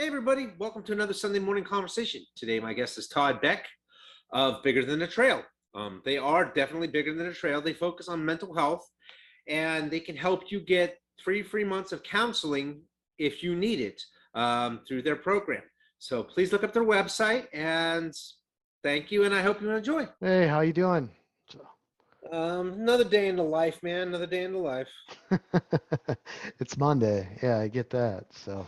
everybody, welcome to another Sunday morning conversation. Today my guest is Todd Beck of Bigger Than a Trail. They are definitely bigger than a trail. They focus on mental health and they can help you get free months of counseling if you need it through their program. So please look up their website and thank you, and I hope you enjoy. Hey, how you doing? Another day in the life, man. Another day in the life. It's Monday. Yeah, I get that. So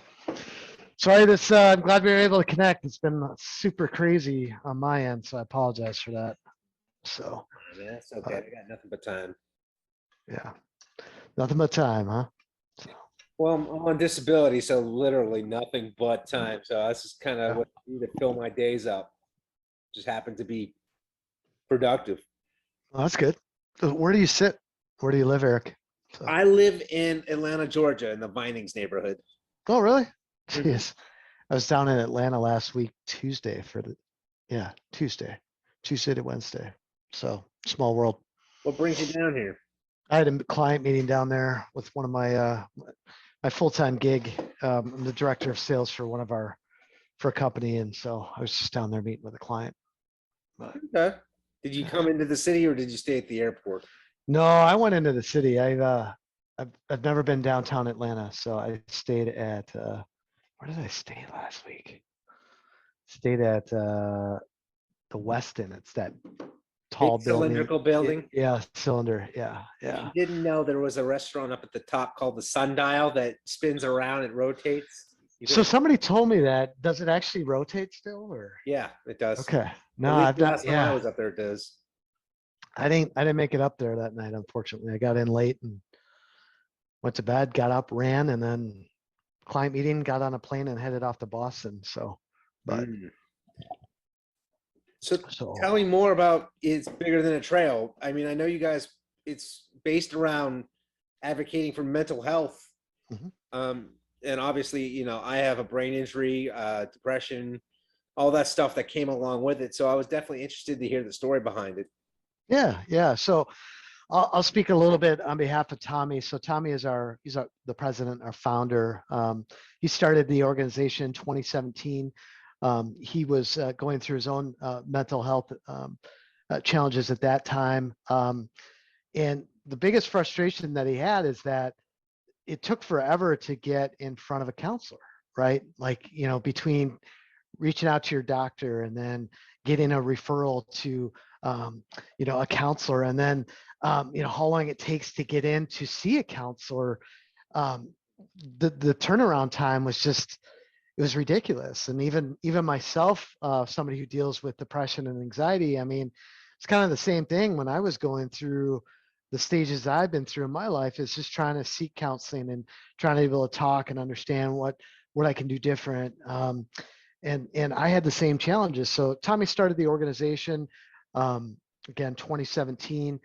sorry I'm glad we were able to connect. It's been super crazy on my end, so I apologize for that. So Yeah, that's okay. I got nothing but time. yeah, nothing but time, huh? So, Well, I'm on disability, so literally nothing but time. So that's just kind of yeah. what I need to fill my days up. Just happen to be productive. Well, that's good. So where do you sit? Where do you live, Eric? So, I live in Atlanta, Georgia, in the Vinings neighborhood. oh, really? Mhm. Jeez. I was down in Atlanta last week, Tuesday Tuesday to Wednesday. So small world. What brings you down here? I had a client meeting down there with one of my full-time gig. I'm the director of sales for a company, and so I was just down there meeting with a client. But Okay. Did you come into the city or did you stay at the airport? no, I went into the city. I've never been downtown Atlanta, so I stayed at where did I stay last week? Stayed at the Westin. It's that tall Big building. cylindrical building. Yeah, cylinder. Yeah, If yeah. you didn't know, there was a restaurant up at the top called the Sundial that spins around and rotates. So somebody told me that. Does it actually rotate still, or? Yeah, it does. Okay. No, At least I've the not. last time I Yeah, was up there, it does. I didn't make it up there that night, unfortunately. I got in late and went to bed, got up, ran, and then client meeting, got on a plane and headed off to Boston. So, but Mm. So tell so me more about It's Bigger Than a Trail. I mean, I know you guys, it's based around advocating for mental health. mhm. Um, and obviously, I have a brain injury, depression, all that stuff that came along with it. So I was definitely interested to hear the story behind it. Yeah. So I'll speak a little bit on behalf of Tommy. So Tommy is the president, our founder. He started the organization in 2017. He was going through his own mental health challenges at that time. And the biggest frustration that he had is that it took forever to get in front of a counselor, right? Like, between reaching out to your doctor and then getting a referral to, a counselor, and then, how long it takes to get in to see a counselor. Um, the turnaround time was just, it was ridiculous. And even myself, somebody who deals with depression and anxiety, I mean, it's kind of the same thing when I was going through the stages that I've been through in my life, is just trying to seek counseling and trying to be able to talk and understand what I can do different. And I had the same challenges. So Tommy started the organization, again, 2017.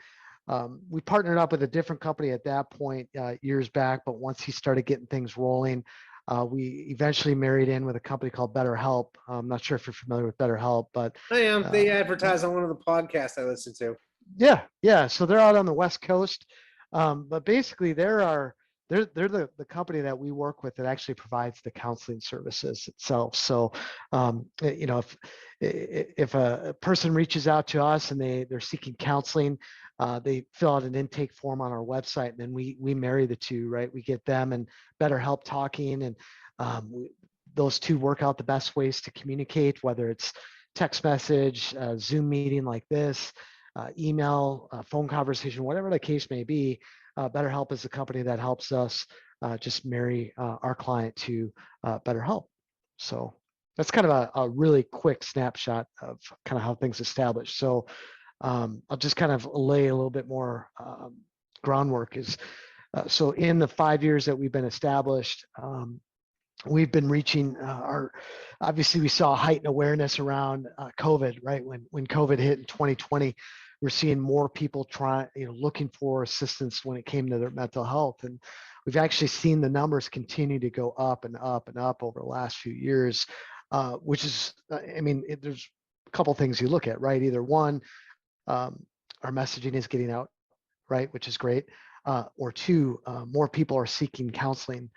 We partnered up with a different company at that point, years back, but once he started getting things rolling, we eventually married in with a company called BetterHelp. I'm not sure if you're familiar with BetterHelp, but I am. They yeah. advertise on one of the podcasts I listen to. Yeah. So they're out on the West Coast, but basically they're the company that we work with that actually provides the counseling services itself. So, if a person reaches out to us and they're seeking counseling, they fill out an intake form on our website, and then we marry the two, right? We get them and BetterHelp talking, and those two work out the best ways to communicate, whether it's text message, Zoom meeting like this, email, phone conversation, whatever the case may be. BetterHelp is the company that helps us just marry our client to BetterHelp. So that's kind of a really quick snapshot of kind of how things established. So I'll just kind of lay a little bit more groundwork. So in the 5 years that we've been established, we've been reaching obviously we saw heightened awareness around COVID, right? When COVID hit in 2020, we're seeing more people looking for assistance when it came to their mental health. And we've actually seen the numbers continue to go up and up and up over the last few years, which is, there's a couple things you look at, right? Either one, our messaging is getting out, right? Which is great. Or two, more people are seeking counseling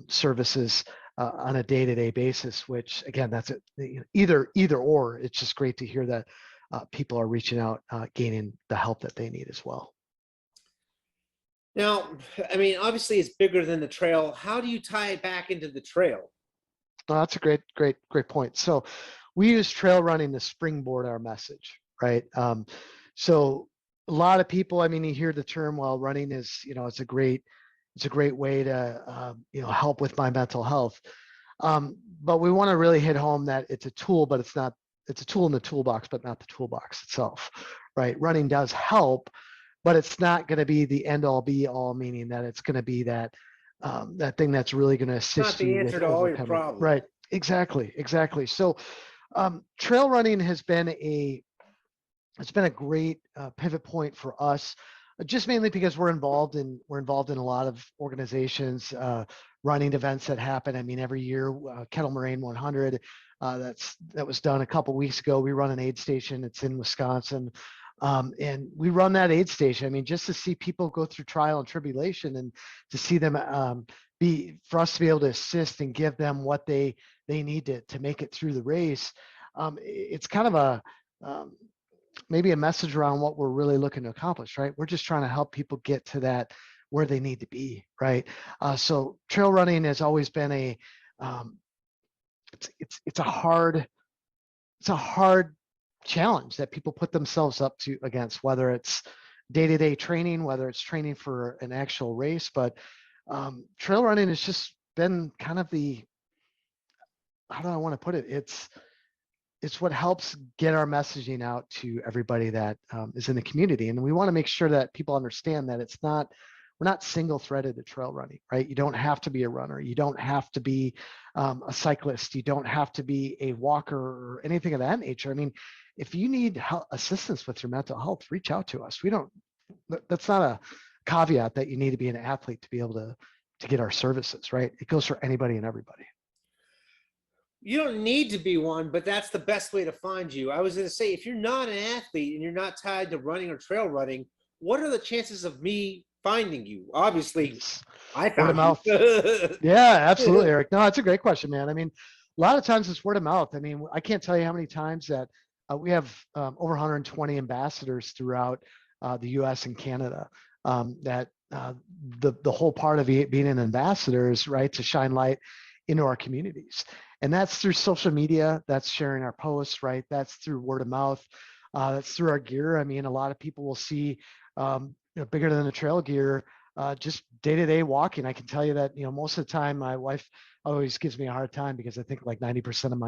services on a day-to-day basis, which again, that's it, either or. It's just great to hear that people are reaching out, gaining the help that they need as well. Now, I mean, obviously it's bigger than the trail. How do you tie it back into the trail? No, that's a great point. So we use trail running to springboard our message, right? So a lot of people, I mean, you hear the term, well, running is, it's a great way to, help with my mental health. But we want to really hit home that it's a tool, but it's a tool in the toolbox, but not the toolbox itself, right? Running does help, but it's not going to be the end all be all, meaning that it's going to be that thing that's really going to Not assist the you with answer to all your overcoming. problems. Right. Exactly. So trail running has been it's been a great pivot point for us, just mainly because we're involved in a lot of organizations, running events that happen. I mean, every year, Kettle Moraine 100, that was done a couple weeks ago. We run an aid station. It's in Wisconsin. And we run that aid station. I mean, just to see people go through trial and tribulation, and to see them for us to be able to assist and give them what they need to make it through the race. It's kind of maybe a message around what we're really looking to accomplish, right? We're just trying to help people get to that where they need to be, right? So trail running has always been it's a hard challenge that people put themselves up to against, whether it's day-to-day training, whether it's training for an actual race. But trail running has just been kind of how do I want to put it? It's what helps get our messaging out to everybody that is in the community. And we want to make sure that people understand that we're not single threaded to trail running, right? You don't have to be a runner. You don't have to be a cyclist. You don't have to be a walker or anything of that nature. I mean, if you need assistance with your mental health, reach out to us. That's not a caveat that you need to be an athlete to be able to get our services, right? It goes for anybody and everybody. You don't need to be one, but that's the best way to find you. I was going to say, if you're not an athlete and you're not tied to running or trail running, what are the chances of me finding you? Obviously, I Word of found mouth. you. Yeah, absolutely, Eric. No, that's a great question, man. I mean, a lot of times it's word of mouth. I mean, I can't tell you how many times that we have over 120 ambassadors throughout the U.S. and Canada. That the whole part of being an ambassador is, right, to shine light into our communities, and that's through social media. That's sharing our posts, right? That's through word of mouth. That's through our gear. I mean, a lot of people will see bigger than the trail gear just day-to-day walking. I can tell you that, most of the time my wife always gives me a hard time because I think like 90% of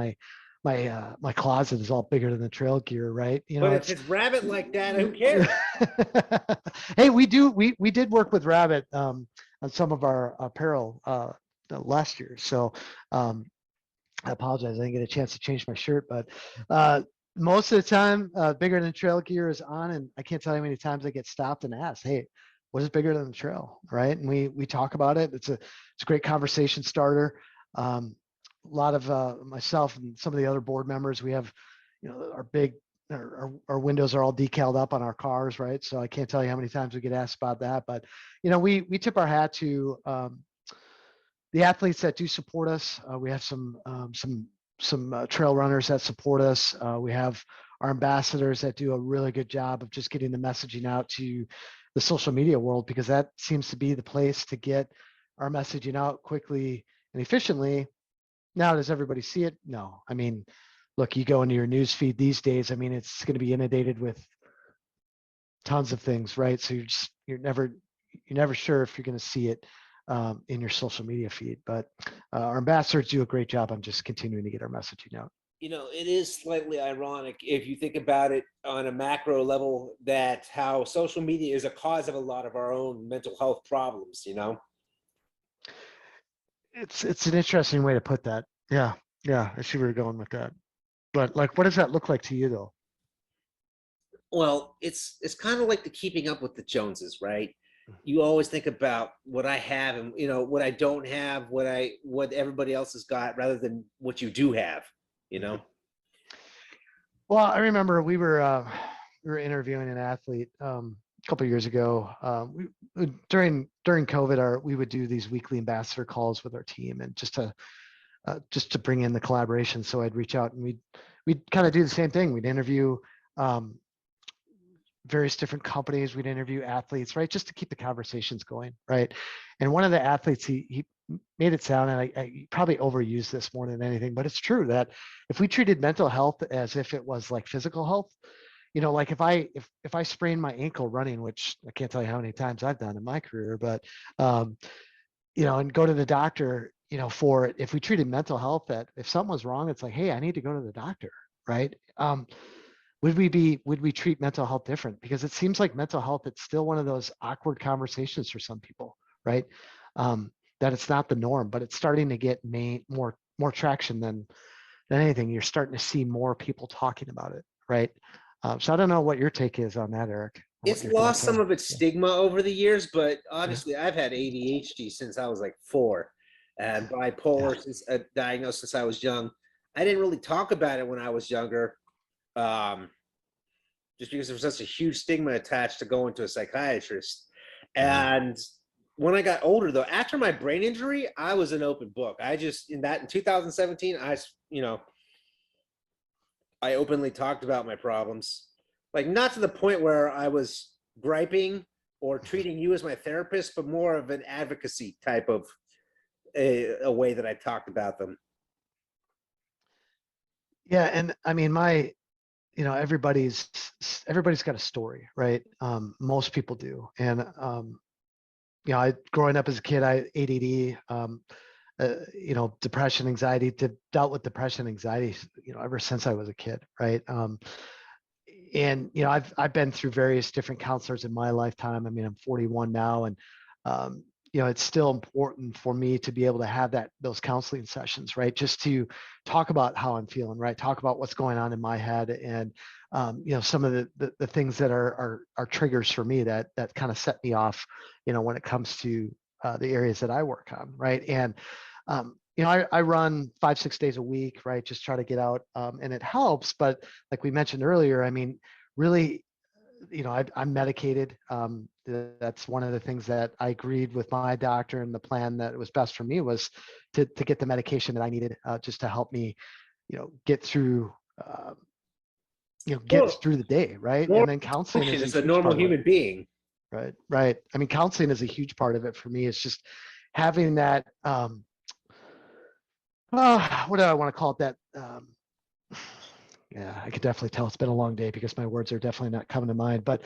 my closet is all bigger than the trail gear, right? But if it's rabbit like that, who cares? Hey, we did work with Rabbit on some of our apparel last year. So I apologize. I didn't get a chance to change my shirt, but most of the time, bigger than trail gear is on, and I can't tell you how many times I get stopped and asked, "Hey, what is bigger than the trail?" Right? And we talk about it. It's a great conversation starter. A lot of myself and some of the other board members, we have, our big our windows are all decaled up on our cars, right? So I can't tell you how many times we get asked about that, but we tip our hat to the athletes that do support us. We have some trail runners that support us. We have our ambassadors that do a really good job of just getting the messaging out to the social media world, because that seems to be the place to get our messaging out quickly and efficiently. Now, does everybody see it? No. I mean, look, you go into your news feed these days. I mean, it's going to be inundated with tons of things, right? So you're never sure if you're going to see it in your social media feed. But our ambassadors do a great job on just continuing to get our messaging out. It is slightly ironic if you think about it on a macro level, that how social media is a cause of a lot of our own mental health problems. It's an interesting way to put that. Yeah. I see where you're going with that. But like, what does that look like to you, though? Well, it's kind of like the keeping up with the Joneses, right? You always think about what I have and what I don't have, what everybody else has got, rather than what you do have. Well, I remember we were interviewing an athlete a couple of years ago. During COVID, we would do these weekly ambassador calls with our team, and just to just to bring in the collaboration. So I'd reach out and we'd kind of do the same thing. We'd interview various different companies. We'd interview athletes, right? Just to keep the conversations going, right? And one of the athletes, he made it sound, and I probably overused this more than anything, but it's true that if we treated mental health as if it was like physical health, like if I sprain my ankle running, which I can't tell you how many times I've done in my career, but and go to the doctor, for it. If we treated mental health that if something was wrong, it's like, hey, I need to go to the doctor, right? Would we treat mental health different? Because it seems like mental health, it's still one of those awkward conversations for some people, right? That it's not the norm, but it's starting to get more traction than anything. You're starting to see more people talking about it, right? So I don't know what your take is on that, Eric. It's lost some of its stigma over the years, but honestly, I've had ADHD since I was like 4, and bipolar since diagnosed since I was young. I didn't really talk about it when I was younger, just because there was such a huge stigma attached to going to a psychiatrist. And when I got older, though, after my brain injury, I was an open book. I just in 2017, I openly talked about my problems, like not to the point where I was griping or treating you as my therapist, but more of an advocacy type of a way that I talked about them. Yeah, and I mean, everybody's got a story, right? Most people do, and I growing up as a kid, I ADD, depression, anxiety, dealt with depression, anxiety, ever since I was a kid, right? And I've been through various different counselors in my lifetime. I mean, I'm 41 now, and it's still important for me to be able to have those counseling sessions, right? Just to talk about how I'm feeling, right? Talk about what's going on in my head, and some of the things that are triggers for me that kind of set me off, when it comes to the areas that I work on, right? And I run 5-6 days a week, right? Just try to get out, and it helps. But like we mentioned earlier, I mean, really, I'm medicated. That's one of the things that I agreed with my doctor, and the plan that was best for me was to get the medication that I needed, just to help me, get through, get through the day, right? And then counseling is a normal human being. Right. I mean, counseling is a huge part of it for me. It's just having that, what do I want to call it? That, yeah, I could definitely tell it's been a long day because my words are definitely not coming to mind. But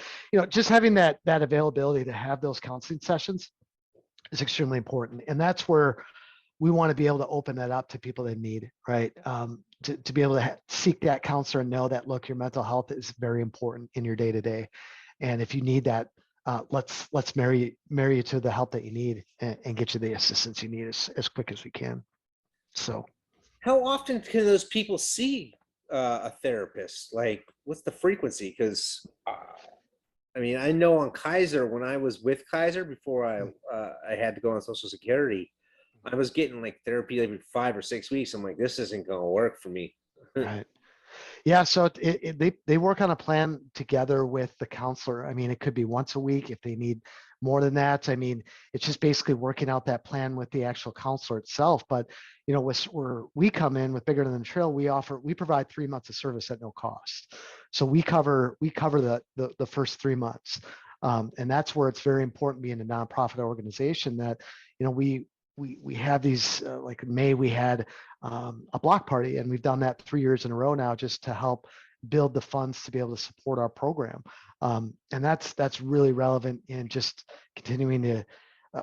just having that availability to have those counseling sessions is extremely important, and that's where we want to be able to open that up to people that need, right? To be able to seek that counselor and know that, look, your mental health is very important in your day to day, and if you need that, let's marry you to the help that you need, and get you the assistance you need as quick as we can. So, how often can those people see a therapist? Like, what's the frequency? Because I mean, I know on Kaiser, when I was with Kaiser before I had to go on Social Security, I was getting like therapy every 5 or 6 weeks. I'm like, this isn't going to work for me. right. Yeah, so they work on a plan together with the counselor. I mean, it could be once a week if they need more than that. I mean, it's just basically working out that plan with the actual counselor itself. But where we come in with Bigger Than the Trail, we provide 3 months of service at no cost. So we cover the first 3 months, and that's where it's very important, being a nonprofit organization, that we have these, like in May, we had a block party, and we've done that 3 years in a row now, just to help build the funds to be able to support our program. And that's really relevant in just continuing to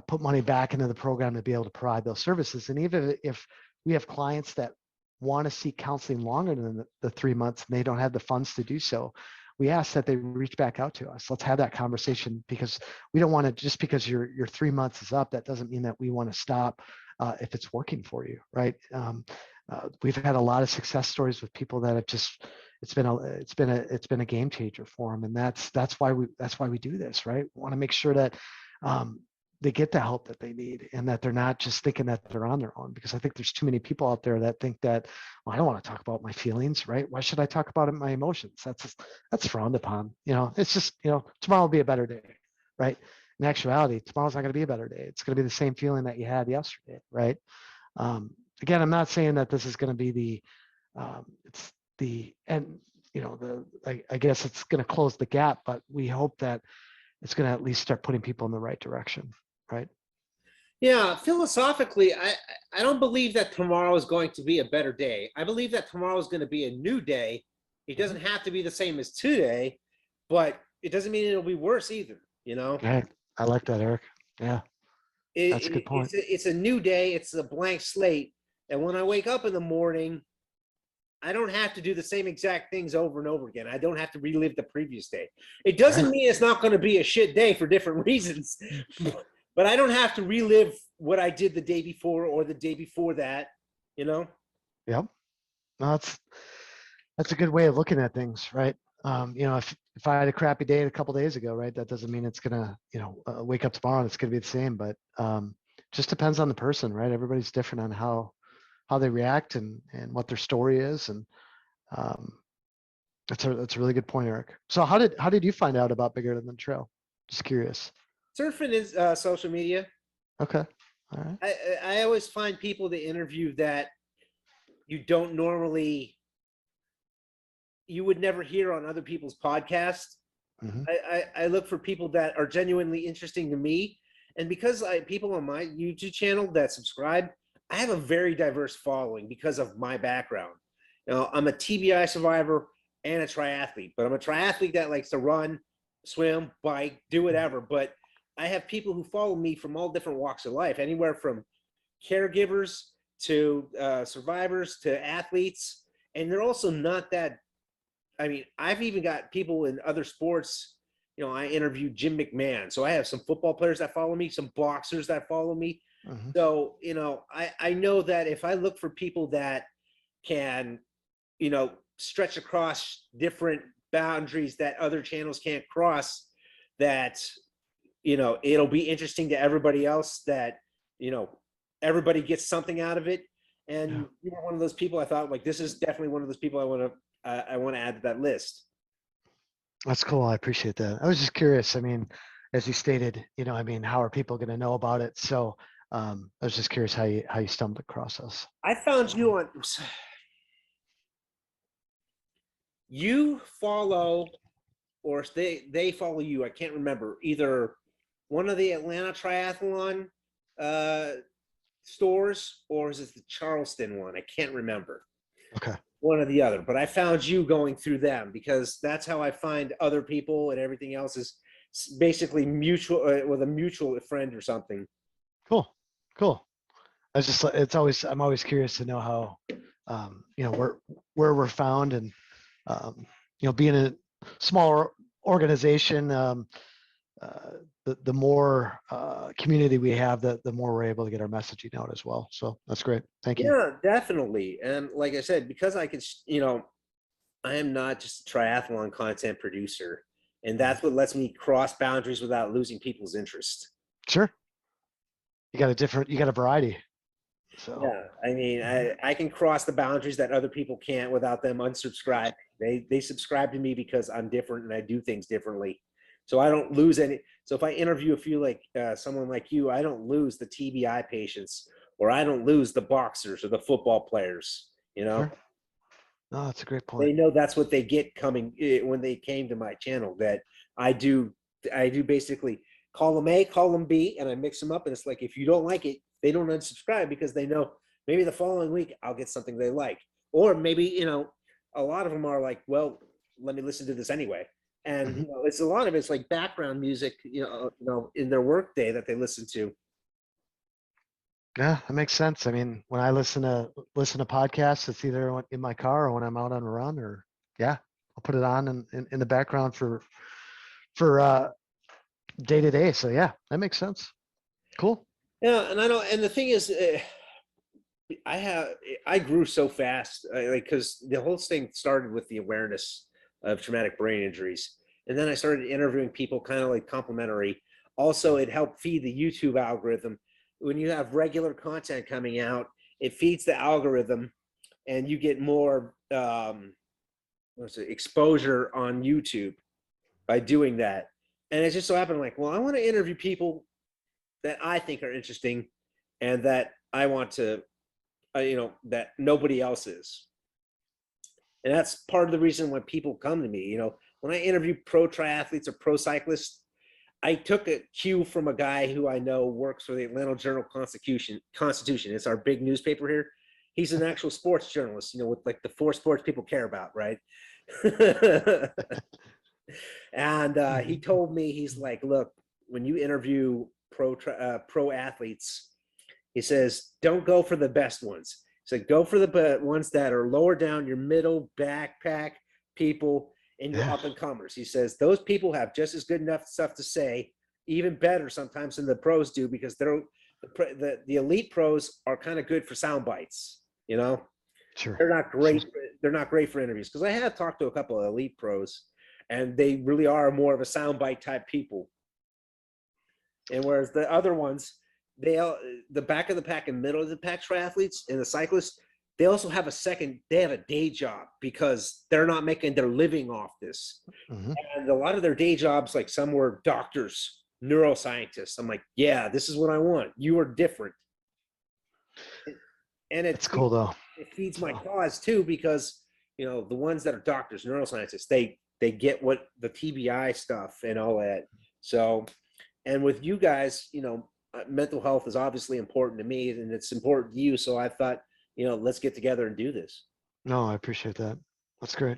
put money back into the program to be able to provide those services. And even if we have clients that want to seek counseling longer than the 3 months and they don't have the funds to do so, we ask that they reach back out to us. Let's have that conversation, because we don't want to, just because your 3 months is up, that doesn't mean that we want to stop if it's working for you, right? We've had a lot of success stories with people that have just, it's been a game changer for them, and that's why we do this, right? We want to make sure that they get the help that they need, and that they're not just thinking that they're on their own. Because I think there's too many people out there that think that, well, I don't want to talk about my feelings, right? Why should I talk about my emotions? That's frowned upon. It's just, tomorrow will be a better day, right? In actuality, tomorrow's not going to be a better day. It's going to be the same feeling that you had yesterday, right? again, I'm not saying that this is going to be it's the and I guess it's going to close the gap, but we hope that it's going to at least start putting people in the right direction, right? Yeah, philosophically, I don't believe that tomorrow is going to be a better day. I believe that tomorrow is going to be a new day. It doesn't have to be the same as today, but it doesn't mean it'll be worse either. Right. I like that, Eric. Yeah, that's a good point. It's a new day. It's a blank slate. And when I wake up in the morning, I don't have to do the same exact things over and over again. I don't have to relive the previous day. It doesn't mean it's not going to be a shit day for different reasons, but I don't have to relive what I did the day before or the day before that, Yep. No, that's a good way of looking at things, right? If I had a crappy day a couple days ago, right, that doesn't mean it's gonna, wake up tomorrow and it's gonna be the same. But just depends on the person, right? Everybody's different on how they react and what their story is, and that's a really good point, Eric. So how did you find out about Bigger Than the Trail? Just curious. Surfing is social media. Okay. All right. I always find people to interview that you don't normally, you would never hear on other people's podcasts. Mm-hmm. I look for people that are genuinely interesting to me. And because people on my YouTube channel that subscribe, I have a very diverse following because of my background. I'm a TBI survivor and a triathlete, but I'm a triathlete that likes to run, swim, bike, do whatever. But I have people who follow me from all different walks of life, anywhere from caregivers to survivors to athletes. And they're also not that, I mean, I've even got people in other sports. I interviewed Jim McMahon. So I have some football players that follow me, some boxers that follow me. Mm-hmm. So, I know that if I look for people that can, stretch across different boundaries that other channels can't cross, that, it'll be interesting to everybody else, that, everybody gets something out of it. And you were one of those people I thought, like, this is definitely one of those people I want to add to that list. That's cool. I appreciate that. I was just curious. I mean, as you stated, how are people going to know about it? So I was just curious how you stumbled across us. I found you on, you follow, or they follow you. I can't remember, either one of the Atlanta Triathlon stores, or is it the Charleston one? I can't remember. Okay. One or the other, but I found you going through them, because that's how I find other people, and everything else is basically mutual, with a mutual friend or something. Cool. I'm always curious to know how, where we're found, and, being a smaller organization, the more community we have, the more we're able to get our messaging out as well. So that's great. Thank you. Yeah, definitely. And like I said, because I can, I am not just a triathlon content producer, and that's what lets me cross boundaries without losing people's interest. Sure. You got a variety. So yeah, I mean, I can cross the boundaries that other people can't without them unsubscribing. They subscribe to me because I'm different and I do things differently. So I don't lose any. So if I interview a few, like someone like you, I don't lose the TBI patients, or I don't lose the boxers or the football players. Sure. No, that's a great point. They know that's what they get coming when they came to my channel. That I do basically call them A, call them B, and I mix them up. And it's like, if you don't like it, they don't unsubscribe, because they know maybe the following week I'll get something they like, or maybe a lot of them are like, well, let me listen to this anyway. And it's a lot of it's like background music, in their work day that they listen to. Yeah, that makes sense. I mean, when I listen to podcasts, it's either in my car or when I'm out on a run, or I'll put it on in the background for day to day. So yeah, that makes sense. Cool. Yeah, and I know, and the thing is, I grew so fast, because the whole thing started with the awareness of traumatic brain injuries, and then I started interviewing people kind of like complimentary. Also, it helped feed the YouTube algorithm. When you have regular content coming out, it feeds the algorithm, and you get more exposure on YouTube by doing that. And it just so happened, like, well, I want to interview people that I think are interesting and that I want to that nobody else is. And that's part of the reason when people come to me, when I interview pro triathletes or pro cyclists, I took a cue from a guy who I know works for the Atlanta Journal Constitution. It's our big newspaper here. He's an actual sports journalist, with like the 4 sports people care about, right? And he told me, he's like, look, when you interview pro athletes, he says, don't go for the best ones. He said, go for the ones that are lower down, your middle backpack people and your up and comers. He says, those people have just as good enough stuff to say, even better sometimes than the pros do, because the elite pros are kind of good for sound bites, Sure. They're not great. They're not great for interviews, because I have talked to a couple of elite pros, and they really are more of a soundbite type people. And whereas the other ones, the back of the pack and middle of the pack triathletes and the cyclists, they also have they have a day job, because they're not making their living off this. Mm-hmm. And a lot of their day jobs, like some were doctors, neuroscientists. I'm like, yeah, this is what I want. You are different. And it's cool though. It feeds my cause too, because the ones that are doctors, neuroscientists, they get what the TBI stuff and all that. So, and with you guys, mental health is obviously important to me, and it's important to you. So I thought, let's get together and do this. No, I appreciate that. That's great.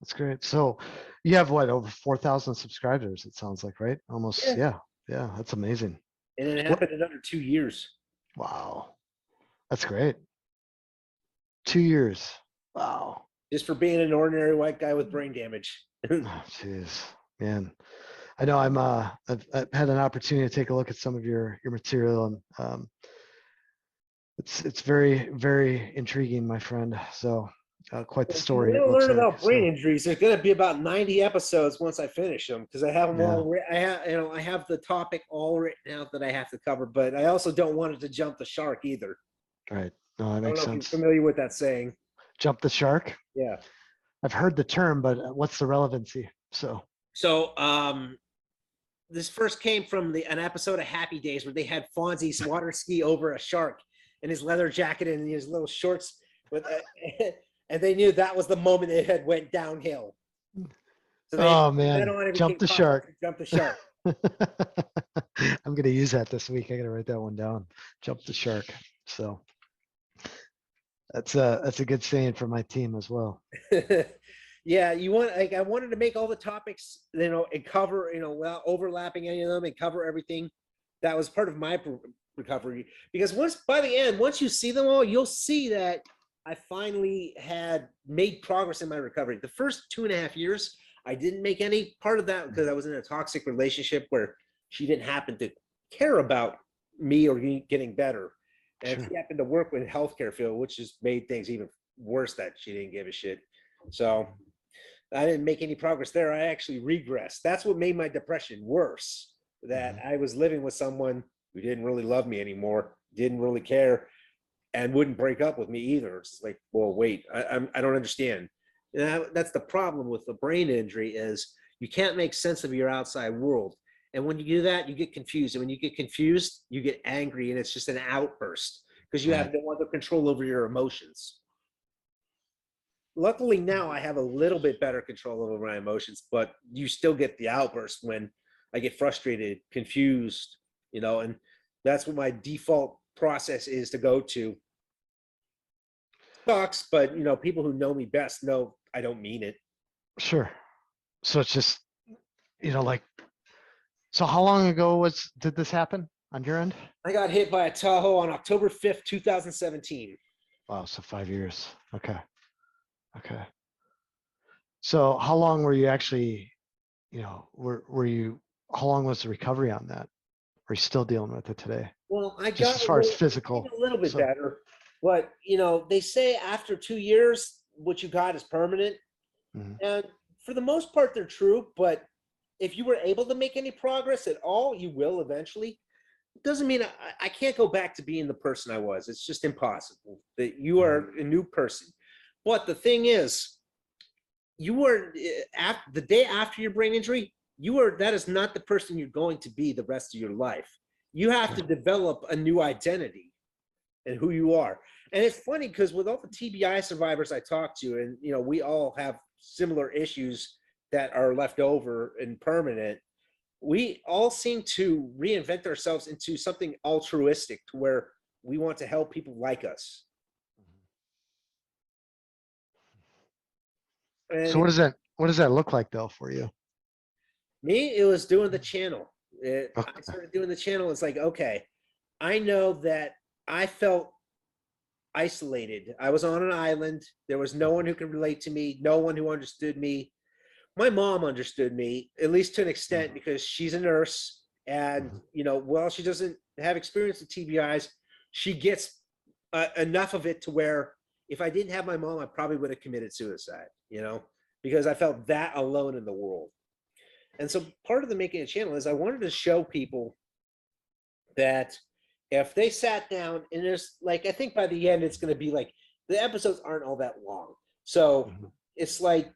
That's great. So you have what, over 4,000 subscribers, it sounds like, right? Almost. Yeah. That's amazing. And it happened in under 2 years. Wow. That's great. 2 years. Wow. Just for being an ordinary white guy with brain damage. Jeez, man. I know I've had an opportunity to take a look at some of your material, and it's very, very intriguing, my friend. So quite the story. We're going to learn about brain injuries. There's going to be about 90 episodes once I finish them, because I have them all. I have the topic all written out that I have to cover, but I also don't want it to jump the shark either. Right. No, that makes sense. If you're familiar with that saying. Jump the shark? Yeah. I've heard the term, but what's the relevancy? So this first came from an episode of Happy Days where they had Fonzie water ski over a shark in his leather jacket and his little shorts, and they knew that was the moment it had went downhill. So man, jump the shark. Jump the shark. I'm going to use that this week. I got to write that one down. Jump the shark. So that's a good saying for my team as well. Yeah, I wanted to make all the topics, and cover, without overlapping any of them, and cover everything. That was part of my recovery, because by the end, once you see them all, you'll see that I finally had made progress in my recovery. The first 2.5 years, I didn't make any part of that, because I was in a toxic relationship where she didn't happen to care about me or getting better. And she happened to work with healthcare field, which just made things even worse, that she didn't give a shit. So I didn't make any progress there. I actually regressed. That's what made my depression worse, that I was living with someone who didn't really love me anymore, didn't really care, and wouldn't break up with me either. It's like, well, wait, I don't understand. That's the problem with the brain injury, is you can't make sense of your outside world. And when you do that, you get confused. And when you get confused, you get angry, and it's just an outburst, because you have no other control over your emotions. Luckily now I have a little bit better control over my emotions, but you still get the outburst when I get frustrated, confused, and that's what my default process is to go to. Sucks, but people who know me best know I don't mean it. Sure. So it's just, so how long ago did this happen on your end? I got hit by a Tahoe on October 5th, 2017. Wow, so 5 years. Okay. So how long were you actually, were you, how long was the recovery on that? Are you still dealing with it today? Well, I just as far as physical, a little bit better, but they say after 2 years, what you got is permanent. And for the most part, they're true. But if you were able to make any progress at all, you will eventually. It doesn't mean I can't go back to being the person I was. It's just impossible. That you are a new person. But the thing is, you were the day after your brain injury, that is not the person you're going to be the rest of your life. You have to develop a new identity and who you are. And it's funny because with all the TBI survivors I talk to, and we all have similar issues that are left over and permanent. We all seem to reinvent ourselves into something altruistic to where we want to help people like us. So And what does that look like though for you? me, it was doing the channel. I Okay. started doing the channel. It's like, okay, I know that I felt isolated. I was on an island. There was no one who could relate to me, no one who understood me. My mom understood me, at least to an extent, because she's a nurse. And, while she doesn't have experience with TBIs, she gets enough of it to where if I didn't have my mom, I probably would have committed suicide, because I felt that alone in the world. And so part of the making a channel is I wanted to show people that if they sat down and there's like, I think by the end, it's going to be like the episodes aren't all that long. So it's like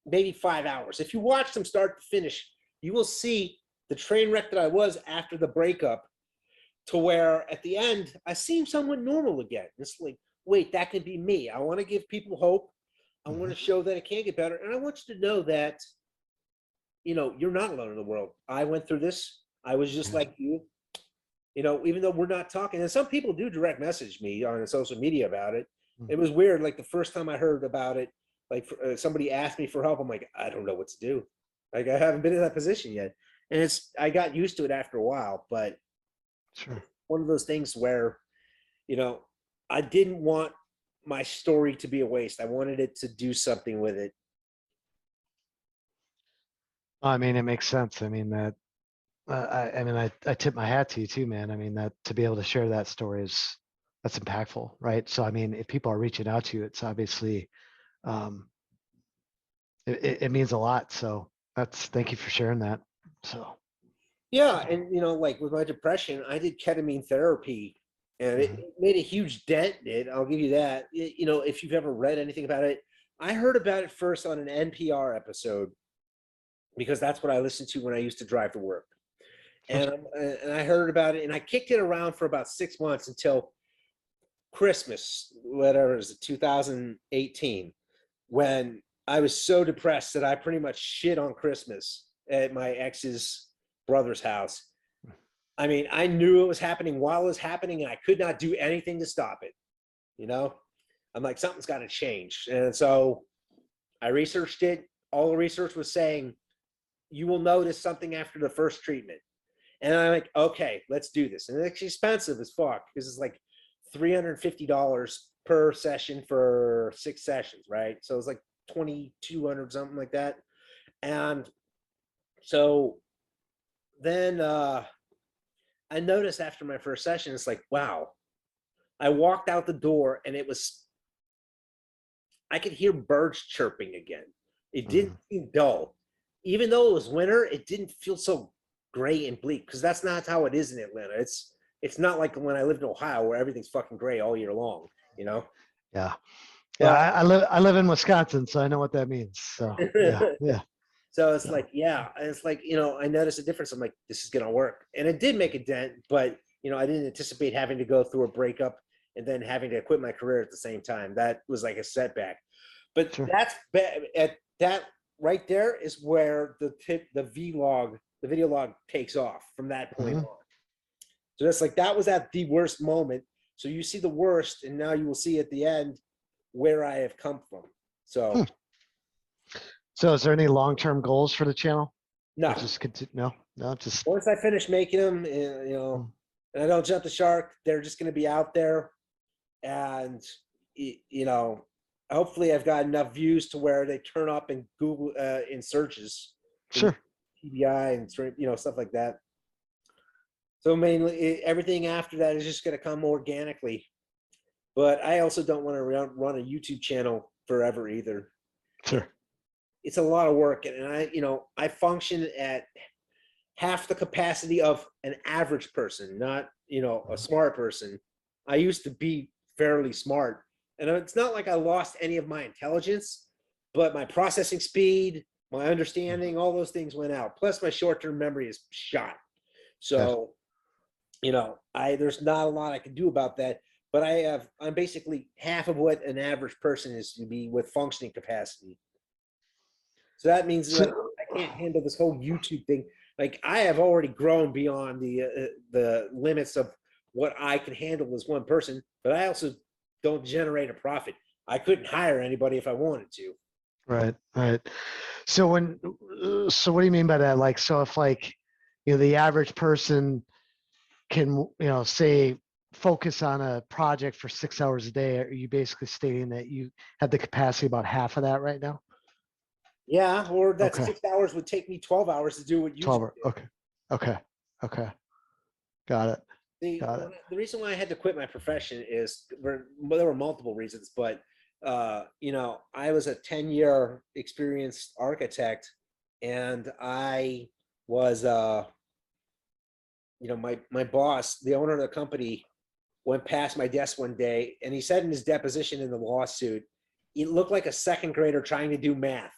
maybe 5 hours. If you watch them start to finish, you will see the train wreck that I was after the breakup to where at the end, I seem somewhat normal again. It's like, wait, that can be me. I want to give people hope. I want to show that it can get better. And I want you to know that, you're not alone in the world. I went through this. I was just like you. Even though we're not talking, and some people do direct message me on social media about it. It was weird. Like the first time I heard about it, like somebody asked me for help. I'm like, I don't know what to do. Like I haven't been in that position yet. And I got used to it after a while, but Sure. one of those things where, I didn't want my story to be a waste. I wanted it to do something with it. I mean, it makes sense. I mean that. I tip my hat to you too, man. I mean that to be able to share that story that's impactful, right? So I mean, if people are reaching out to you, it's obviously um, it means a lot. So thank you for sharing that. So Yeah. And, like with my depression, I did ketamine therapy and it made a huge dent in it. I'll give you that. If you've ever read anything about it, I heard about it first on an NPR episode because that's what I listened to when I used to drive to work. And I heard about it and I kicked it around for about 6 months until Christmas, whatever it was, 2018, when I was so depressed that I pretty much shit on Christmas at my ex's brother's house. I mean, I knew it was happening while it was happening and I could not do anything to stop it. I'm like, something's got to change. And so I researched it. All the research was saying, you will notice something after the first treatment. And I'm like, okay, let's do this. And it's expensive as fuck because it's like $350 per session for 6 sessions, right? So it's like 2,200, something like that. And so then I noticed after my first session, it's like, wow. I walked out the door and I could hear birds chirping again. It didn't seem dull. Even though it was winter, it didn't feel so gray and bleak because that's not how it is in Atlanta. It's not like when I lived in Ohio where everything's fucking gray all year long, Yeah. Yeah. But I live in Wisconsin, so I know what that means. So yeah. Yeah. so it's like, yeah, it's like, I noticed a difference. I'm like, this is gonna work. And it did make a dent, but I didn't anticipate having to go through a breakup and then having to quit my career at the same time. That was like a setback. But Sure. that's at that right there is where the video log takes off from that point on. So that's like, that was at the worst moment. So you see the worst, and now you will see at the end where I have come from. So So is there any long-term goals for the channel? no, Or just continue? No, just once I finish making them, and I don't jump the shark, they're just going to be out there. And, hopefully I've got enough views to where they turn up in Google in searches, sure. TBI and, stuff like that. So mainly everything after that is just going to come organically. But I also don't want to run a YouTube channel forever either. Sure. It's a lot of work. And I function at half the capacity of an average person, not, a smart person. I used to be fairly smart. And it's not like I lost any of my intelligence, but my processing speed, my understanding, all those things went out. Plus my short-term memory is shot. So, there's not a lot I can do about that. but I'm basically half of what an average person is to be with functioning capacity. So that means like So, I can't handle this whole YouTube thing. Like I have already grown beyond the limits of what I can handle as one person, but I also don't generate a profit. I couldn't hire anybody if I wanted to. right, right. So so what do you mean by that? Like, so if like, the average person can, say focus on a project for 6 hours a day, are you basically stating that you have the capacity about half of that right now? Yeah, or that Okay. 6 hours would take me 12 hours to do what you 12 just hour. did. Okay. Okay. Okay. Got it. Got it. The reason why I had to quit my profession is there were multiple reasons, but I was a 10-year experienced architect, and I was my boss, the owner of the company, went past my desk one day, and he said in his deposition in the lawsuit, he looked like a second grader trying to do math.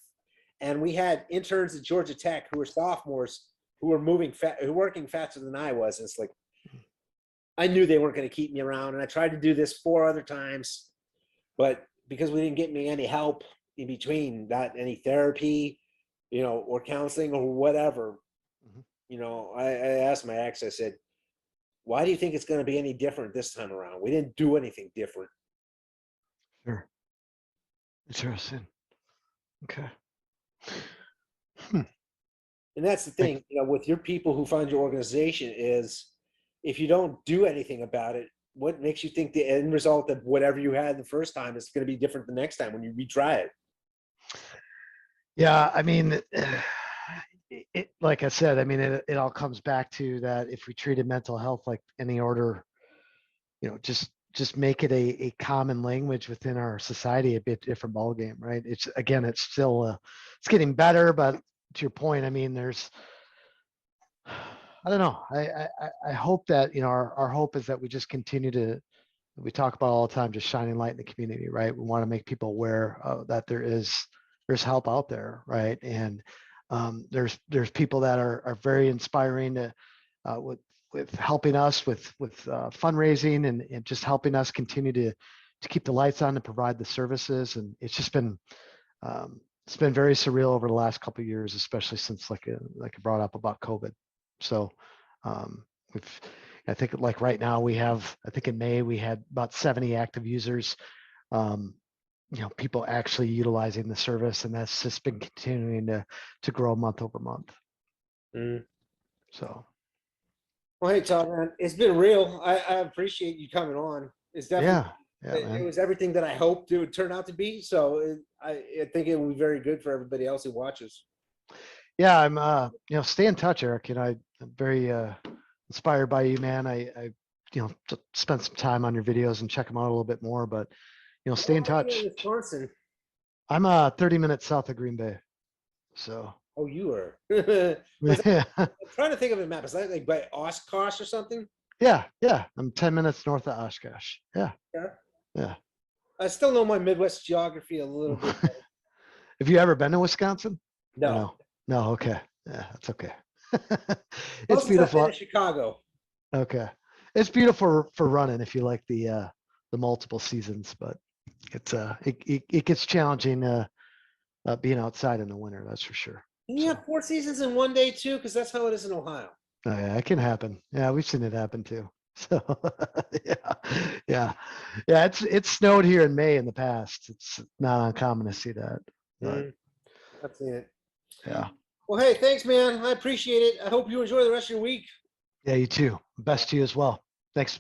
And we had interns at Georgia Tech who were sophomores who were who were working faster than I was. And it's like, I knew they weren't going to keep me around. And I tried to do this 4 other times, but because we didn't get me any help in between, not any therapy, or counseling or whatever, I asked my ex, I said, why do you think it's going to be any different this time around? We didn't do anything different. Sure. Interesting. Okay. Hmm. And that's the thing, with your people who fund your organization is if you don't do anything about it, what makes you think the end result of whatever you had the first time is going to be different the next time when you retry it? Yeah. I mean, like I said, I mean, it all comes back to that. If we treated mental health like any order, just make it a common language within our society, a bit different ballgame, right? It's still, it's getting better, but to your point, I mean, I don't know. I hope that, our hope is that we just continue to, we talk about all the time, just shining light in the community, right? We want to make people aware that there's help out there, right? And there's people that are very inspiring to, with helping us with fundraising and just helping us continue to keep the lights on and provide the services. And it's been very surreal over the last couple of years, especially since like I brought up about COVID. So we've, I think like right now I think in May we had about 70 active users, people actually utilizing the service, and that's just been continuing to grow month over month. Mm. So. Well, hey, Todd, man, it's been real. I appreciate you coming on. It's definitely, Yeah, it man. was everything that I hoped it would turn out to be. So I think it will be very good for everybody else who watches. Yeah, I'm stay in touch, Eric. I'm very inspired by you, man. I spend some time on your videos and check them out a little bit more, but stay in Where are you in touch. Wisconsin? I'm 30 minutes south of Green Bay. So Oh, you are. yeah. I'm trying to think of a map. Is that like by Oshkosh or something? Yeah. I'm 10 minutes north of Oshkosh. Yeah. Yeah. Yeah. I still know my Midwest geography a little bit. Have you ever been to Wisconsin? Or No. no? No, okay. Yeah, that's okay. It's Closest I've been beautiful. to Chicago. Okay. It's beautiful for running if you like the multiple seasons, but it gets challenging being outside in the winter, that's for sure. Can you So have 4 seasons in one day too? Because that's how it is in Ohio. oh, yeah, it can happen. Yeah, we've seen it happen too. So yeah. It's snowed here in May in the past. It's not uncommon to see that. But I've seen it. yeah. Well, hey, thanks, man. I appreciate it. I hope you enjoy the rest of your week. Yeah, you too. Best to you as well. Thanks.